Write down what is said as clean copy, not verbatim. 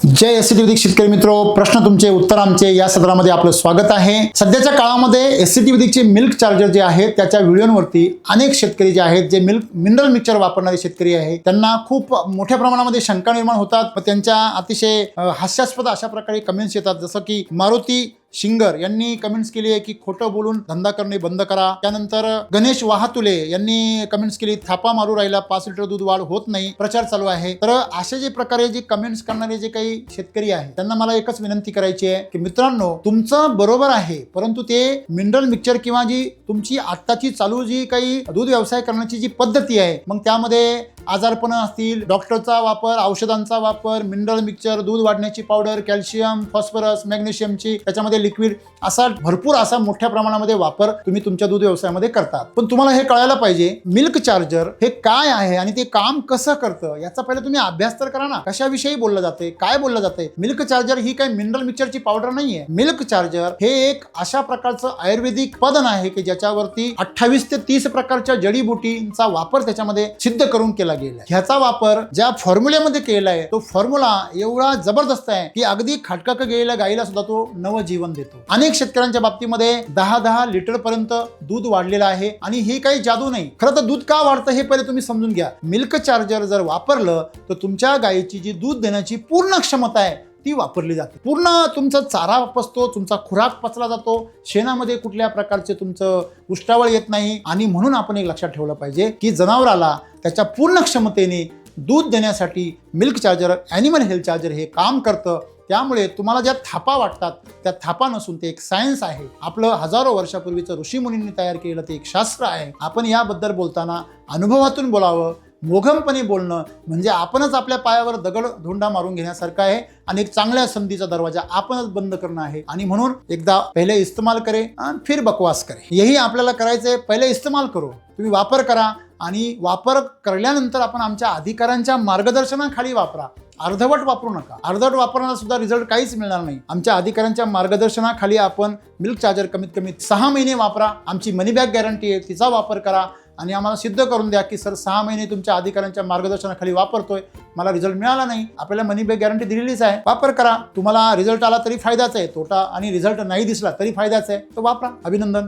जय एससीटी शेतकरी मित्रो, प्रश्न तुमचे उत्तर आमचे या सदरामध्ये आपलं स्वागत आहे। सध्याच्या काळामध्ये एससीटी विधिकचे मिल्क चार्जर जे आहेत त्याच्या व्हिडिओवरती अनेक शेतकरी जे आहेत जे मिनरल मिक्सचर वापरणारे शेतकरी आहेत त्यांना खूप मोठ्या प्रमाणामध्ये शंका निर्माण होतात। त्यांच्या अतिशय हास्यास्पद अशा प्रकारे कमेंट्स येतात, जसं की मारुती शिंगर यांनी कमेंट्स केली आहे की खोटं बोलून धंदा करणे बंद करा। त्यानंतर गणेश वाहतुले यांनी कमेंट्स केली, थापा मारू राहिला 5 लिटर दूध वाढ होत नाही, प्रचार चालू आहे। तर असे जे प्रकारे जे कमेंट्स करणारे जे काही शेतकरी आहेत त्यांना मला एकच विनंती करायची आहे की मित्रांनो, तुमचं बरोबर आहे, परंतु ते मिनरल मिक्सचर किंवा जी तुमची आत्ताची चालू जी काही दूध व्यवसाय करण्याची जी पद्धती आहे, मग त्यामध्ये आजारपण असतील, डॉक्टरचा वापर, औषधांचा वापर, मिनरल मिक्सचर, दूध वाढण्याची पावडर, कॅल्शियम, फॉस्फरस, मॅग्नेशियमची त्याच्यामध्ये लिक्विड असा भरपूर असा मोठ्या प्रमाणामध्ये वापर तुम्ही तुमच्या दूध व्यवसायामध्ये करतात। पण तुम्हाला हे कळायला पाहिजे मिल्क चार्जर हे काय आहे आणि ते काम कसं करतं याचा पहिले तुम्ही अभ्यास तर करा ना। कशाविषयी बोललं जाते, काय बोललं जाते? मिल्क चार्जर ही काही मिनरल मिक्सचरची पावडर नाहीये। मिल्क चार्जर हे एक अशा प्रकारचं आयुर्वेदिक उत्पादन आहे की ज्याच्यावरती 28 ते 30 प्रकारच्या जडीबुटींचा वापर त्याच्यामध्ये सिद्ध करून केला गेला। ह्याचा वापर ज्या फॉर्म्युल्यामध्ये केला आहे तो फॉर्म्युला एवढा जबरदस्त आहे की अगदी खाटकाक गेलेल्या गाईला सुद्धा तो नवजीवन देतो। अनेक शेतकऱ्यांच्या बाबतीमध्ये 10 लिटर पर्यंत दूध वाढलेलं आहे आणि ही काही जादू नाही। खरं तर दूध का वाढतं हे पहिले तुम्ही समजून घ्या। मिल्क चार्जर जर वापरलं तर तुमच्या गायीची जी दूध देण्याची पूर्ण क्षमता आहे ती वापरली जाते। पूर्ण तुमचा चारा पचतो, तुमचा खुराक पचला जातो, शेणामध्ये कुठल्या प्रकारचे तुमचं उष्टावळ येत नाही। आणि म्हणून आपण एक लक्षात ठेवलं पाहिजे की जनावराला त्याच्या पूर्ण क्षमतेने दूध देण्यासाठी milk charger, animal health charger हे काम करतं। त्यामुळे तुम्हाला ज्या थापा वाटतात त्या थापा नसून ते एक सायन्स आहे। आपलं हजारो वर्षापूर्वीचं ऋषीमुनींनी तयार केलेलं ते एक शास्त्र आहे। आपण याबद्दल बोलताना अनुभवातून बोलावं, मोघमपणे बोलणं म्हणजे आपणच आपल्या पायावर दगड धोंडा मारून घेण्यासारखं आहे आणि एक चांगल्या संधीचा दरवाजा आपणच बंद करणं आहे। आणि म्हणून एकदा पहिले इस्तेमाल करे आणि फिर बकवास करे, यही आपल्याला करायचंय। पहिले इस्तेमाल करो, तुम्ही वापर करा आणि वापर करल्यानंतर आपण आमच्या अधिकाऱ्यांच्या मार्गदर्शनाखाली वापरा। अर्धवट वापरू नका, अर्धवट वापरण्याला सुद्धा रिझल्ट काहीच मिळणार नाही। आमच्या अधिकाऱ्यांच्या मार्गदर्शनाखाली आपण मिल्क चार्जर कमीत कमी 6 महिने वापरा। आमची मनी बॅक गॅरंटी आहे, तिचा वापर करा आणि आम्हाला सिद्ध करून द्या की सर 6 महिने तुमच्या अधिकाऱ्यांच्या मार्गदर्शनाखाली वापरतोय, मला रिझल्ट मिळाला नाही। आपल्याला मनी बॅक गॅरंटी दिलेलीच आहे, वापर करा। तुम्हाला रिझल्ट आला तरी फायदाच आहे, तोटा आणि रिझल्ट नाही दिसला तरी फायदाच आहे, तर वापरा। अभिनंदन।